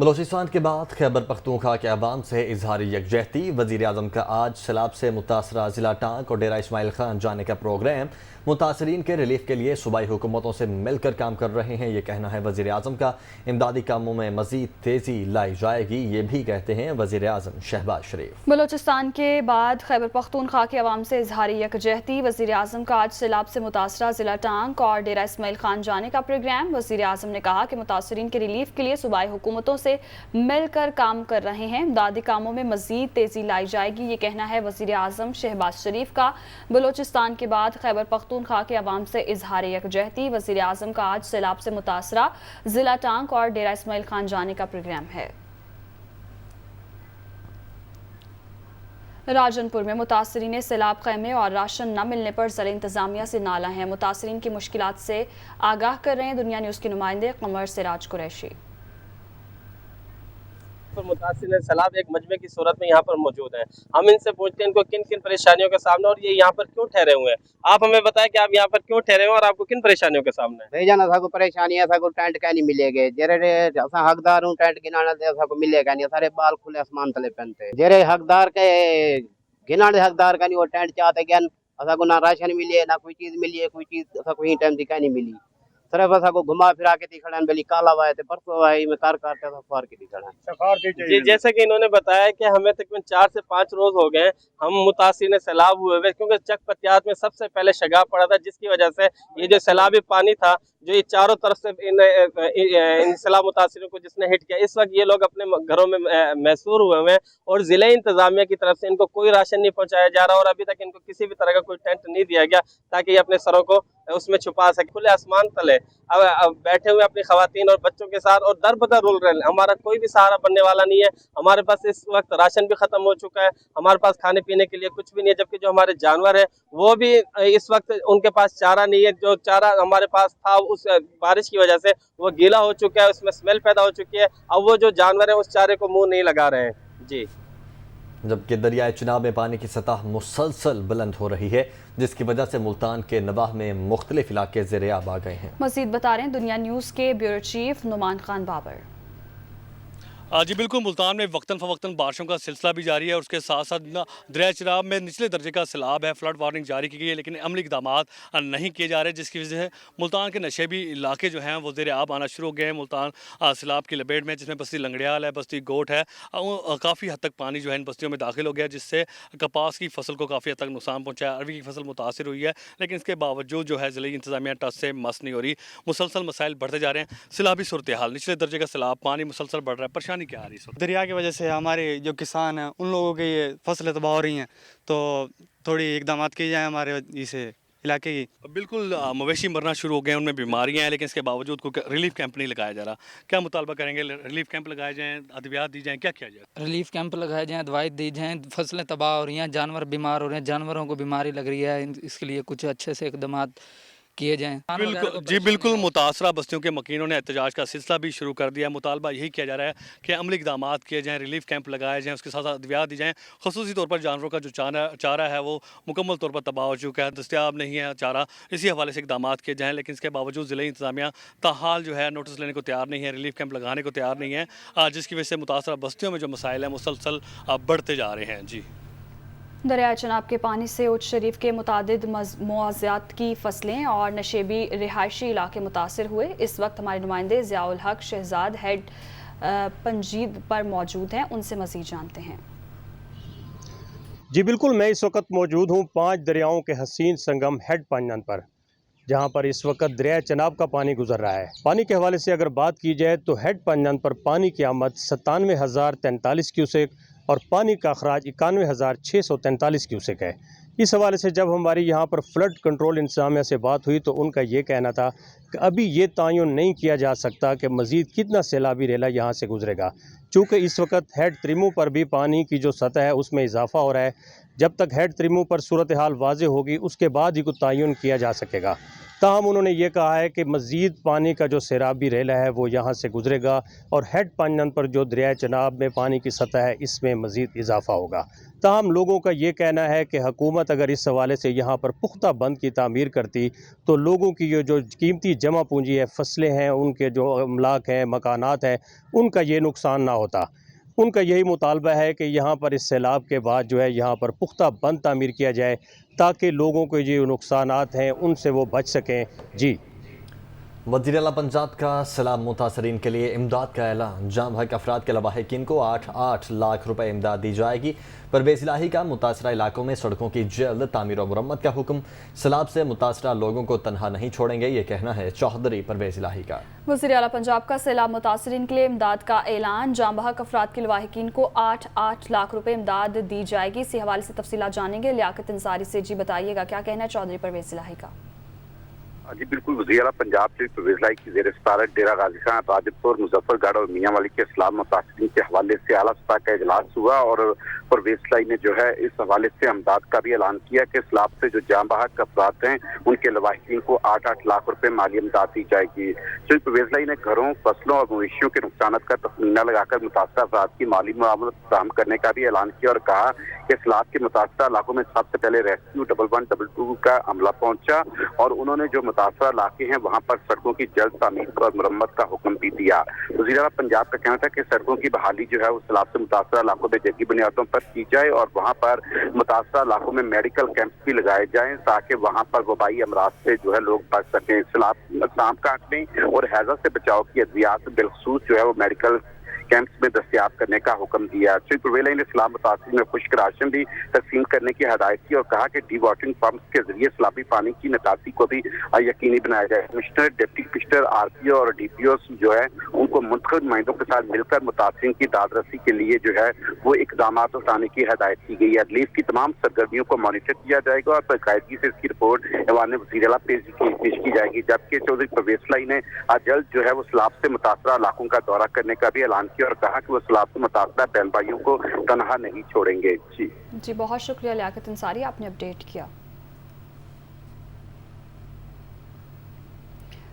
بلوچستان کے بعد خیبر پختونخوا کے عوام سے اظہار یکجہتی۔ وزیر اعظم کا آج سیلاب سے متاثرہ ضلع ٹانک اور ڈیرہ اسماعیل خان جانے کا پروگرام۔ متاثرین کے ریلیف کے لیے صوبائی حکومتوں سے مل کر کام کر رہے ہیں، یہ کہنا ہے وزیر اعظم کا۔ امدادی کاموں میں مزید تیزی لائی جائے گی، یہ بھی کہتے ہیں وزیر اعظم شہباز شریف۔ بلوچستان کے بعد خیبر پختونخوا کے عوام سے اظہار یکجہتی۔ وزیر اعظم کا آج سیلاب سے متاثرہ ضلع ٹانک اور ڈیرہ اسماعیل خان جانے کا پروگرام۔ وزیر اعظم نے کہا کہ متاثرین کے ریلیف کے لیے صوبائی حکومتوں سے مل کر کام کر رہے ہیں، امدادی کاموں میں مزید تیزی لائی جائے گی، یہ کہنا ہے وزیر اعظم شہباز شریف کا۔ بلوچستان کے بعد خیبر پختونخوا کے عوام سے اظہار یکجہتی۔ وزیر اعظم کا آج سیلاب سے متاثرہ ضلع ٹانک اور ڈیرہ اسماعیل خان جانے کا پروگرام ہے۔ راجن پور میں متاثرین سیلاب خیمے اور راشن نہ ملنے پر ضلع انتظامیہ سے نالاں ہیں۔ متاثرین کی مشکلات سے آگاہ کر رہے ہیں دنیا نیوز کے نمائندے قمر سراج قریشی۔ متاثرین سیلاب ایک مجمع کی صورت میں یہاں پر موجود ہیں، ہم ان سے پوچھتے ہیں ان کو کن کن پریشانیوں کے سامنے اور یہ یہاں پر کیوں ٹھہرے ہوئے ہیں۔ آپ ہمیں بتائیں کہ آپ یہاں پر کیوں ٹھہرے ہوئے اور آپ کو کن پریشانیوں کے سامنے بھائی جانا سا کو پریشانی ہے، سا کو ٹینٹ کا نہیں ملے گے، جرے اسا حقدار ہوں ٹینٹ گنانا دے سا کو ملے گا نہیں، سارے بال کھلے آسمان تلے پہنتے جرے حقدار کے گنانے حقدار کا نہیں وہ ٹینٹ چاہتے گیا اسا کو نہ راشن ملے نہ کوئی چیز ملی ہے، کوئی چیز اسا کو ہی ٹائم دکھا نہیں ملی، صرف اسا کو گھما پھرا کے دکھڑا بلی کالا وائے تھے پرسوں آئے میں کار کرتے سفار کے دکھڑا۔ جی جیسے کہ انہوں نے بتایا کہ ہمیں تقریباً 4 سے 5 روز ہو گئے ہم متاثرین سیلاب ہوئے ہوئے، کیونکہ چک پتیات میں سب سے پہلے شگاف پڑا تھا، جس کی وجہ سے یہ جو سیلابی پانی تھا جو یہ چاروں طرف سے ان سیلاب متاثرین کو جس نے ہٹ کیا، اس وقت یہ لوگ اپنے گھروں میں محصور ہوئے ہوئے ہیں اور ضلع انتظامیہ کی طرف سے ان کو کوئی راشن نہیں پہنچایا جا رہا اور ابھی تک ان کو کسی بھی طرح کا کوئی ٹینٹ نہیں دیا گیا تاکہ یہ اپنے سروں کو اس میں چھپا سکے۔ کھلے آسمان تلے اب بیٹھے ہوئے اپنی خواتین اور بچوں کے ساتھ اور در بدر رول رہے ہیں، ہمارا کوئی بھی سہارا بننے والا نہیں ہے۔ ہمارے پاس اس وقت راشن بھی ختم ہو چکا ہے، ہمارے پاس کھانے پینے کے لیے کچھ بھی نہیں ہے، جبکہ جو ہمارے جانور ہیں وہ بھی اس وقت ان کے پاس چارہ نہیں ہے، جو چارہ ہمارے پاس تھا اس بارش کی وجہ سے وہ گیلا ہو چکا ہے، اس میں اسمیل پیدا ہو چکی ہے، اب وہ جو جانور ہیں اس چارے کو منہ نہیں لگا رہے ہیں۔ جی جبکہ دریائے چناب میں پانی کی سطح مسلسل بلند ہو رہی ہے، جس کی وجہ سے ملتان کے نواح میں مختلف علاقے زیر آب آ گئے ہیں۔ مزید بتا رہے ہیں دنیا نیوز کے بیورو چیف نعمان خان بابر۔ جی بالکل، ملتان میں وقتاً فوقتاً بارشوں کا سلسلہ بھی جاری ہے اور اس کے ساتھ ساتھ دریائے چناب میں نچلے درجے کا سیلاب ہے، فلڈ وارننگ جاری کی گئی ہے، لیکن عملی اقدامات نہیں کیے جا رہے، جس کی وجہ سے ملتان کے نشیبی علاقے جو ہیں وہ زیر آب آنا شروع ہو گئے ہیں۔ ملتان سیلاب کی لپیٹ میں، جس میں بستی لنگڑیال ہے، بستی گوٹ ہے، کافی حد تک پانی جو ہے ان بستیوں میں داخل ہو گیا، جس سے کپاس کی فصل کو کافی حد تک نقصان پہنچا ہے، اروی کی فصل متاثر ہوئی ہے، لیکن اس کے باوجود جو ہے ضلعی انتظامیہ ٹس سے مس نہیں ہو رہی، مسلسل مسائل بڑھتے جا رہے ہیں۔ سیلابی صورتحال، نچلے درجے کا سیلاب، پانی مسلسل بڑھ رہا ہے، پریشانی کیا آ رہی ہے؟ دریا کی وجہ سے ہمارے جو کسان ہیں ان لوگوں کی یہ فصلیں تباہ ہو رہی ہیں، تو تھوڑی اقدامات کیے جائیں ہمارے اس علاقے کی۔ بالکل، مویشی مرنا شروع ہو گئے ہیں، ان میں بیماریاں ہیں، لیکن اس کے باوجود کوئی ریلیف کیمپ نہیں لگایا جا رہا۔ کیا مطالبہ کریں گے؟ ریلیف کیمپ لگائے جائیں، ادویات دی جائیں، کیا کیا جائے؟ ریلیف کیمپ لگائے جائیں، دوائی دی جائیں، فصلیں تباہ ہو رہی ہیں، جانور بیمار ہو رہے ہیں، جانوروں کو بیماری لگ رہی ہے، اس کے لیے کچھ اچھے سے اقدامات کیے جائیں۔ جی بالکل، متاثرہ بستیوں کے مکینوں نے احتجاج کا سلسلہ بھی شروع کر دیا ہے۔ مطالبہ یہی کیا جا رہا ہے کہ عملی اقدامات کیے جائیں، ریلیف کیمپ لگائے جائیں، اس کے ساتھ ساتھ ادویات دی جائیں۔ خصوصی طور پر جانوروں کا جو چارہ ہے وہ مکمل طور پر تباہ ہو چکا ہے، دستیاب نہیں ہے چارہ، اسی حوالے سے اقدامات کیے جائیں، لیکن اس کے باوجود ضلعی انتظامیہ تاحال جو ہے نوٹس لینے کو تیار نہیں ہے، ریلیف کیمپ لگانے کو تیار نہیں ہے، جس کی وجہ سے متاثرہ بستیوں میں جو مسائل ہیں مسلسل بڑھتے جا رہے ہیں۔ جی دریائے چناب کے پانی سے اوچھ شریف کے متعدد موضوعات کی فصلیں اور نشیبی رہائشی علاقے متاثر ہوئے۔ اس وقت ہمارے نمائندے ضیاء الحق شہزاد ہیڈ پنجید پر موجود ہیں، ان سے مزید جانتے ہیں۔ جی بالکل، میں اس وقت موجود ہوں 5 دریاؤں کے حسین سنگم ہیڈ پنجن پر، جہاں پر اس وقت دریائے چناب کا پانی گزر رہا ہے۔ پانی کے حوالے سے اگر بات کی جائے تو ہیڈ پنجن پر پانی کی آمد 97,043 کیوسیک اور پانی کا اخراج 91,643 کیوسیک ہے۔ اس حوالے سے جب ہماری یہاں پر فلڈ کنٹرول انتظامیہ سے بات ہوئی تو ان کا یہ کہنا تھا کہ ابھی یہ تعین نہیں کیا جا سکتا کہ مزید کتنا سیلابی ریلا یہاں سے گزرے گا، چونکہ اس وقت ہیڈ تریمو پر بھی پانی کی جو سطح ہے اس میں اضافہ ہو رہا ہے۔ جب تک ہیڈ تریمو پر صورتحال واضح ہوگی اس کے بعد ہی کوئی تعین کیا جا سکے گا۔ ताहम उन्होंने ये कहा है कि मज़ीद पानी का जो सैराबी रेला है वो यहाँ से गुजरेगा और हेड पांजन पर जो दरिया चनाब में पानी की सतह है इसमें मज़ीद इजाफा होगा। ताहम लोगों का ये कहना है कि हुकूमत अगर इस हवाले से यहाँ पर पुख्ता बंद की तामीर करती तो लोगों की ये जो कीमती जमा पूंजी है, फसलें हैं, उनके जो अमलाक हैं, मकानात हैं, उनका ये नुकसान ना होता। उनका यही मुतालबा है कि यहाँ पर इस सैलाब के बाद जो है यहाँ पर पुख्ता बंद तामीर किया जाए ताकि लोगों को जो नुकसानात हैं उनसे वो बच सकें। जी वज़ीर आला पंजाब का सैलाब मुतासरीन के लिए इमदाद का ऐलान। जाम हक अफराद के लवाहिकीन को 8-8 लाख रुपए इमदाद दी जाएगी। परवेज़ इलाही का मुतासरा इलाकों में सड़कों की जल्द तामीर और मुरम्मत का हुक्म। सैलाब से मुतासरा लोगों को तनहा नहीं छोड़ेंगे, ये कहना है चौधरी परवेज़ इलाही का। वज़ीर आला पंजाब का सैलाब मुतासरीन के लिए इमदाद का ऐलान। जाम बहक अफराद के लवाहिकीन को 8-8 लाख रुपए इमदाद दी जाएगी। इसी हवाले से तफसीलात जानेंगे लियाकत अंसारी से। जी बताइएगा, क्या कहना है चौधरी परवेज़ इलाही का? जी बिल्कुल, वज़ीर आला पंजाब से परवेज़ इलाही की ज़ेर सदारत डेरा गाजी खान, राजपुर, मुजफ्फरगढ़ और मियाँ वाली के सैलाब मुतासरीन के हवाले से आला सतह का इजलास हुआ और परवेज़ इलाही ने जो है इस हवाले से इमदाद का भी ऐलान किया कि सैलाब से जो जाम बहक अफराद हैं उनके लवाहिकीन को 8-8 लाख रुपए माली इमदाद दी जाएगी। तो परवेज़ इलाही ने घरों, फसलों और मवेशियों के नुकसान का तखमीना लगाकर मुतासरा अफराद की माली मुआवनत फराहम करने का भी ऐलान किया और कहा कि सैलाब के मुतासरा इलाकों में सबसे पहले रेस्क्यू 1112 का अमला पहुंचा और उन्होंने जो मुतासरा इलाके हैं वहां पर सड़कों की जल्द तामीर और मुरम्मत का हुक्म भी दिया। वज़ीर आला पंजाब का कहना था कि सड़कों की बहाली जो है वो सैलाब से मुतासरा इलाकों में जदीद बुनियादों पर की जाए और वहां पर मुतासरा इलाकों में मेडिकल कैंप्स भी लगाए जाएं ताकि वहां पर वबाई अमराज से जो है लोग बच सकें। सैलाब, सांप काटने और हैजा से बचाव की अद्वियात बिलखसूस जो है वो मेडिकल कैंप्स में दस्तियाब करने का हुक्म दिया। श्री परवेज़ इलाही ने सैलाब मुतासरीन में खुश्क राशन भी तकसीम करने की हदायत की और कहा कि डी वाटरिंग पंप्स के जरिए सैलाबी पानी की निकासी को भी यकीनी बनाया जाए। कमिश्नर, डिप्टी कमिश्नर, आरपीओ और डीपीओ जो है उनको मुंतखब नुमाइंदों के साथ मिलकर मुतासरीन की दादरसी के लिए जो है वो इकदाम उठाने की हदायत की गई है। रिलीफ की तमाम सरगर्मियों को मॉनिटर किया जाएगा और बाकायदगी से इसकी रिपोर्ट ऐवान वज़ीर आला पेश की जाएगी। जबकि चौधरी परवेज़ इलाही ने जल्द जो है वो सैलाब से मुतासरा इलाकों का दौरा करने का भी ऐलान किया और कहा कि वो सैलाब से मुतासरा बहन भाइयों को तनहा नहीं छोड़ेंगे। जी बहुत शुक्रिया लियाकत अंसारी, आपने अपडेट किया।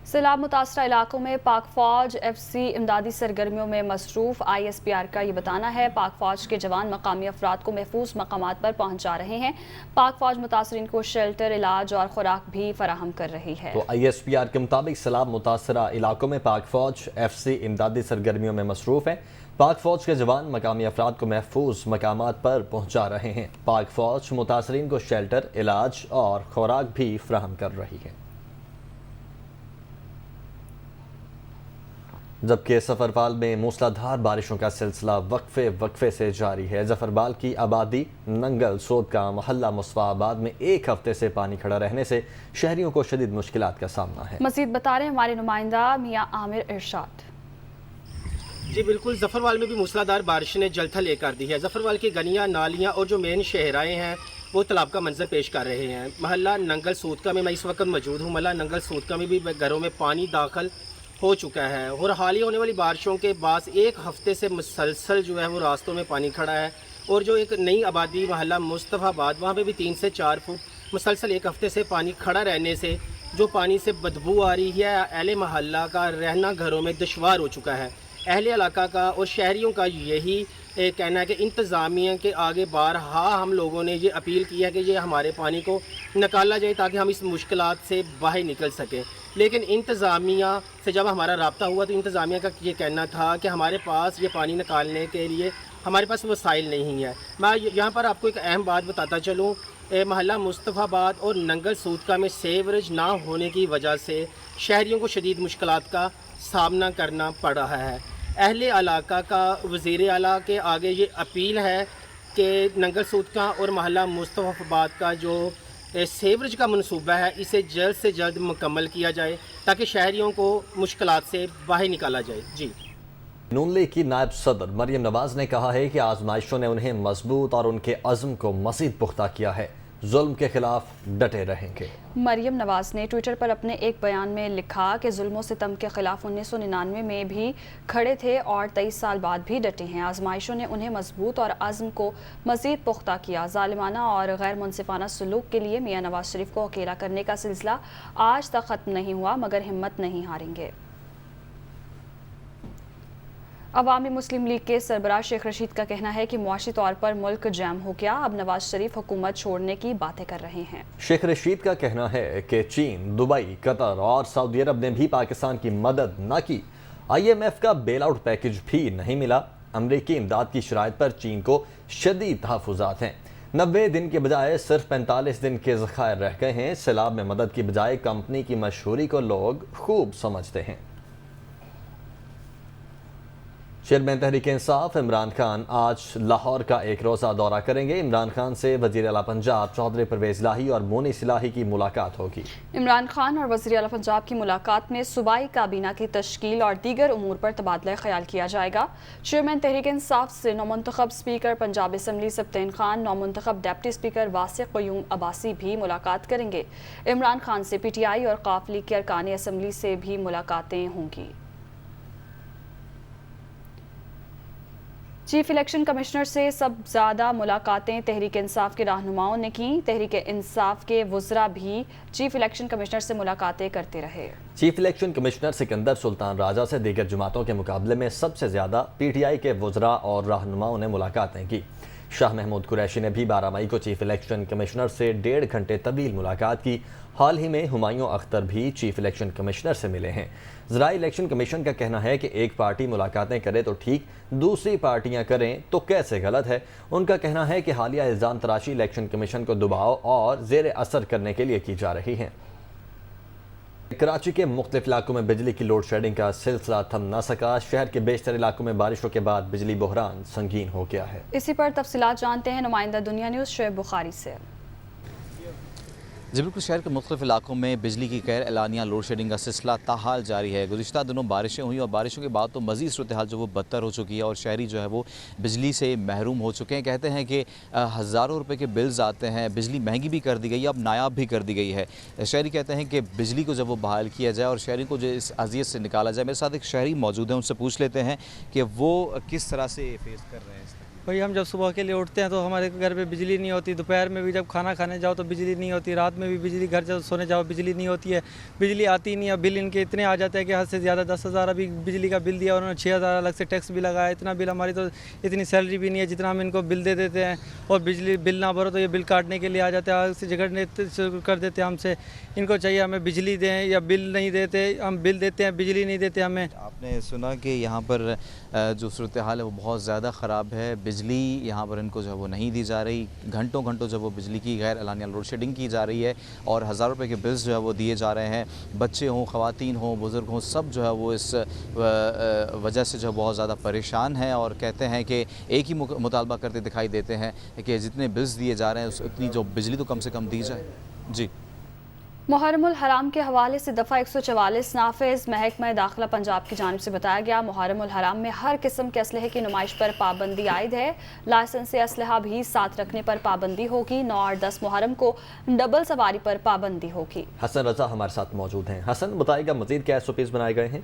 सैलाब मुतासरा इलाकों में पाक फौज FC इमदादी सरगर्मियों में मसरूफ। ISPR का ये बताना है पाक फौज के जवान मकामी अफराद को महफूज मकामात पर पहुंचा रहे हैं। पाक फौज मुतासरीन को शेल्टर, इलाज और खुराक भी फराहम कर रही है। तो ISPR के मुताबिक सैलाब मुतासरा इलाकों में पाक फौज FC इमदादी सरगर्मियों में मसरूफ है। पाक फौज के जवान मकामी अफराद को महफूज मकामात पर पहुंचा रहे हैं। पाक फौज मुतासरीन को शेल्टर, इलाज और खुराक भी फराहम कर रही है। जबकि जफरबाल में मूसलाधार बारिशों का सिलसिला वक्फे से जारी है। जफरबाल की आबादी नंगल सोद का मोहल्ला मुस्तफाबाद में एक हफ्ते से पानी खड़ा रहने से शहरियों को शदीद मुश्किलात का सामना है। मजीद बता रहे हैं हमारे नुमाइंदा मियाँ आमिर इरशाद। जी बिल्कुल, जफरवाल में भी मूसलाधार बारिश ने जलथल लेकर दी है। जफरवाल की गलियाँ, नालियाँ और जो मेन शहराएँ हैं वो तालाब का मंजर पेश कर रहे हैं। महल्ला नंगल सूदका में मैं इस वक्त मौजूद हूँ। महल्ला नंगल सूदका में भी घरों में पानी दाखिल हो चुका है और हाल ही होने वाली बारिशों के बाद एक हफ्ते से मुसलसल जो है वो रास्तों में पानी खड़ा है। और जो एक नई आबादी महल्ला मुस्तफाबाद, वहाँ पे भी 3 से 4 फुट मुसलसल एक हफ्ते से पानी खड़ा रहने से जो पानी से बदबू आ रही है, अहले महल्ला का रहना घरों में दुश्वार हो चुका है। अहले इलाका का और शहरियों का यही कहना है कि इंतज़ामिया के आगे बारहा हम लोगों ने ये अपील की है कि ये हमारे पानी को निकाला जाए ताकि हम इस मुश्किलात से बाहर निकल सकें। लेकिन इंतज़ामिया से जब हमारा रब्ता हुआ तो इंतज़ामिया का ये कहना था कि हमारे पास ये पानी निकालने के लिए हमारे पास वसाइल नहीं है। मैं यहाँ पर आपको एक अहम बात बताता चलूँ। महल्ला मुस्तफाबाद और नंगल सूदका में सेवरेज ना होने की वजह से शहरियों को शदीद मुश्किलात का सामना करना पड़ रहा है। अहले इलाका का वज़ीर आला के आगे ये अपील है कि नंगल सूदका और महल्ला मुस्तफाबाद का जो सेवरेज का मनसूबा है इसे जल्द से जल्द मुकम्मल किया जाए ताकि शहरियों को मुश्किलात से बाहर निकाला जाए। जी नून लीग की नायब सदर मरियम नवाज ने कहा है कि आजमाइशों ने उन्हें मजबूत और उनके अज़्म को मज़ीद पुख्ता किया है। जुल्म के खिलाफ डटे रहेंगे। मरियम नवाज ने ट्विटर पर अपने एक बयान में लिखा कि जुल्म सितम के खिलाफ 1999 में भी खड़े थे और 23 साल बाद भी डटे हैं। आजमाइशों ने उन्हें मजबूत और अज़्म को मज़ीद पुख्ता किया। ज़ालिमाना और गैर मुनसिफाना सलूक के लिए मियां नवाज शरीफ को अकेला करने का सिलसिला आज तक ख़त्म नहीं हुआ, मगर हिम्मत नहीं हारेंगे। अवामी मुस्लिम लीग के सरबराह शेख रशीद का कहना है कि मुआशी तौर पर मुल्क जैम हो गया, अब नवाज शरीफ हुकूमत छोड़ने की बातें कर रहे हैं। शेख रशीद का कहना है कि चीन, दुबई, कतर और सऊदी अरब ने भी पाकिस्तान की मदद न की। IMF का बेल आउट पैकेज भी नहीं मिला। अमरीकी इमदाद की शराइत पर चीन को शदीद तहफ़्फ़ुज़ात हैं। 90 दिन के बजाय सिर्फ 45 दिन के ज़खायर रह गए हैं। सैलाब में मदद की बजाय कंपनी की मशहूरी को लोग खूब समझते हैं। चेयरमैन तहरीक इंसाफ इमरान खान आज लाहौर का एक रोज़ा दौरा करेंगे। इमरान खान से वज़ीर आला पंजाब चौधरी परवेज़ इलाही और मोनीस इलाही की मुलाकात होगी। इमरान खान और वज़ीर आला पंजाब की मुलाकात में सूबाई काबीना की तश्कील और दीगर उमूर पर तबादला ख्याल किया जाएगा। चेयरमैन तहरीक इंसाफ से नौमुंतखब स्पीकर पंजाब असम्बली सब्तैन खान, नौमुंतखब डिप्टी स्पीकर वासिक क़य्यूम अब्बासी भी मुलाकात करेंगे। इमरान खान से PTI और क़ाफ लीग के अरकान असम्बली से भी मुलाकातें होंगी। चीफ इलेक्शन कमिश्नर से सब ज़्यादा मुलाकातें तहरीक इंसाफ के रहनुमाओं ने की। तहरीक इंसाफ के वज़रा भी चीफ इलेक्शन कमिश्नर से मुलाकातें करते रहे। Chief election commissioner Sikandar Sultan Raja से दीगर जमातों के मुकाबले में सबसे ज़्यादा PTI के वज़रा और रहनुमाओं ने मुलाकातें की। शाह महमूद कुरैशी ने भी 12 मई को चीफ इलेक्शन कमिश्नर से 1.5 घंटे तवील मुलाकात की। हाल ही में हुमायूं अख्तर भी चीफ इलेक्शन कमिश्नर से मिले हैं। ज़राई इलेक्शन कमीशन का कहना है कि एक पार्टी मुलाकातें करे तो ठीक, दूसरी पार्टियां करें तो कैसे गलत है। उनका कहना है कि हालिया इल्ज़ाम तराशी इलेक्शन कमीशन को दबाव और ज़ेर असर करने के लिए की जा रही हैं। कराची के मुख्तलिफ इलाकों में बिजली की लोड शेडिंग का सिलसिला थम न सका। शहर के बेशतर इलाकों में बारिशों के बाद बिजली बहरान संगीन हो गया है। इसी पर तफसीलात जानते हैं नुमाइंदा दुनिया न्यूज़ शोएब बुखारी से। जी बिल्कुल, शहर के मुख्तलिफ इलाकों में बिजली की गैर एलानिया लोड शेडिंग का सिलसिला ताहाल जारी है। गुज़िश्ता दिनों बारिशें हुई और बारिशों के बाद तो मज़ीद सूरत हाल जो वो बदतर हो चुकी है और शहरी जो है वो बिजली से महरूम हो चुके हैं। कहते हैं कि हज़ारों रुपए के बिल्स आते हैं, बिजली महंगी भी कर दी गई है, अब नायाब भी कर दी गई है। शहरी कहते हैं कि बिजली को जब वो बहाल किया जाए और शहरी को जो इस अज़ियत से निकाला जाए। मेरे साथ एक शहरी मौजूद है, उनसे पूछ लेते हैं कि वो किस तरह से फेस कर रहे हैं। भाई हम जब सुबह के लिए उठते हैं तो हमारे घर पे बिजली नहीं होती, दोपहर में भी जब खाना खाने जाओ तो बिजली नहीं होती, रात में भी बिजली, घर जब सोने जाओ बिजली नहीं होती है, बिजली आती नहीं है। बिल इनके इतने आ जाते हैं कि हद से ज़्यादा 10,000 अभी बिजली का बिल दिया, उन्होंने 6,000 अलग से टैक्स भी लगाया। इतना बिल, हमारी तो इतनी सैलरी भी नहीं है जितना हम इनको बिल दे देते हैं, और बिजली बिल ना भरो तो ये बिल काटने के लिए आ जाते हैं, आग से झगड़ने कर देते हैं हमसे। इनको चाहिए हमें बिजली दें या बिल नहीं देते, हम बिल देते हैं बिजली नहीं देते हमें। आपने सुना कि यहाँ पर जो सूरत हाल है वो बहुत ज़्यादा ख़राब है, बिजली यहाँ पर इनको जो है वो नहीं दी जा रही, घंटों घंटों जब वो बिजली की गैर एलानिया लोड शेडिंग की जा रही है और हज़ारों रुपए के बिल्स जो है वो दिए जा रहे हैं। बच्चे हों, ख़वातीन हों, बुज़ुर्ग हों, सब जो है वो इस वजह से जो है बहुत ज़्यादा परेशान हैं और कहते हैं कि एक ही मुतालबा करते दिखाई देते हैं कि जितने बिल्स दिए जा रहे हैं उतनी जो बिजली तो कम से कम दी जाए। जी। मुहर्रमुल हराम के हवाले से दफ़ा 144 नाफिज महकमा दाखिला पंजाब की जानिब से बताया गया। मुहर्रमुल हराम में हर किस्म के असलहे की नुमाइश पर पाबंदी आयद है। लाइसेंस से असलहा भी साथ रखने पर पाबंदी होगी। 9 और 10 मुहर्रम को डबल सवारी पर पाबंदी होगी। हसन रजा हमारे साथ मौजूद हैं। हसन, बताएगा मजीद क्या SOPs बनाए गए हैं?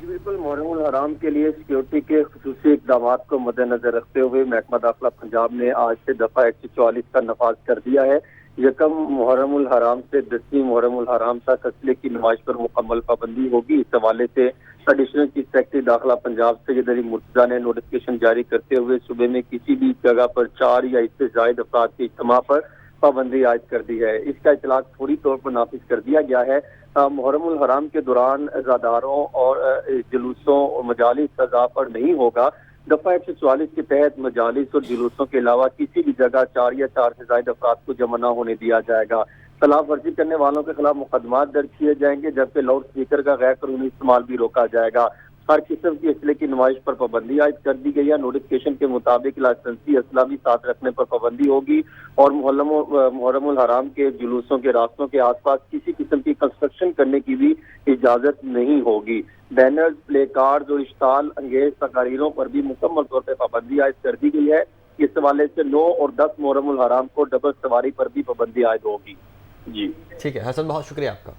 बिल्कुल, मुहर्रमुल हराम के लिए सिक्योरिटी के खुसूसी इक़दाम को मद्देनजर रखते हुए महकमा दाखिला पंजाब ने आज से दफ़ा 144 का नफाज कर दिया है। यकम मुहर्रमुल हराम से 10वीं मुहर्रमुल हराम तक असले की नुमाइश पर मुकम्मल पाबंदी होगी। इस हवाले से एडिशनल चीफ सेक्रेटरी दाखिला पंजाब सैयद अली मुर्तज़ा ने नोटिफिकेशन जारी करते हुए सूबे में किसी भी जगह पर 4 या इससे ज़ायद अफराद के इज्तिमा पर पाबंदी आयद कर दी है। इसका इतलाक फौरी तौर पर नाफिज कर दिया गया है। मुहर्रमुल हराम के दौरान अज़ादारों और जुलूसों और मजालिस सज़ा पर नहीं होगा। दफ़ा 144 के तहत मजालिस और जुलूसों के अलावा किसी भी जगह 4 या 4 से ज़ायद अफराद को जमा न होने दिया जाएगा। खिलाफ वर्जी करने वालों के खिलाफ मुकदमात दर्ज किए जाएंगे, जबकि लाउड स्पीकर का गैर कानूनी इस्तेमाल भी रोका जाएगा। हर किस्म की असले की नुमाइश पर पाबंदी आयद कर दी गई है। नोटिफिकेशन के मुताबिक लाइसेंसी असला भी साथ रखने पर पाबंदी होगी और मुहर्रमुल हराम के जुलूसों के रास्तों के आसपास किसी किस्म की कंस्ट्रक्शन करने की भी इजाजत नहीं होगी। बैनर्स, प्ले कार्ड और इश्ताल अंगेज तकारीरों पर भी मुकम्मल तौर पर पाबंदी आयद कर दी गई है। इस हवाले से 9 और 10 मुहर्रम उल हराम को डबल सवारी पर भी पाबंदी आयद होगी। जी ठीक है हसन, बहुत शुक्रिया आपका।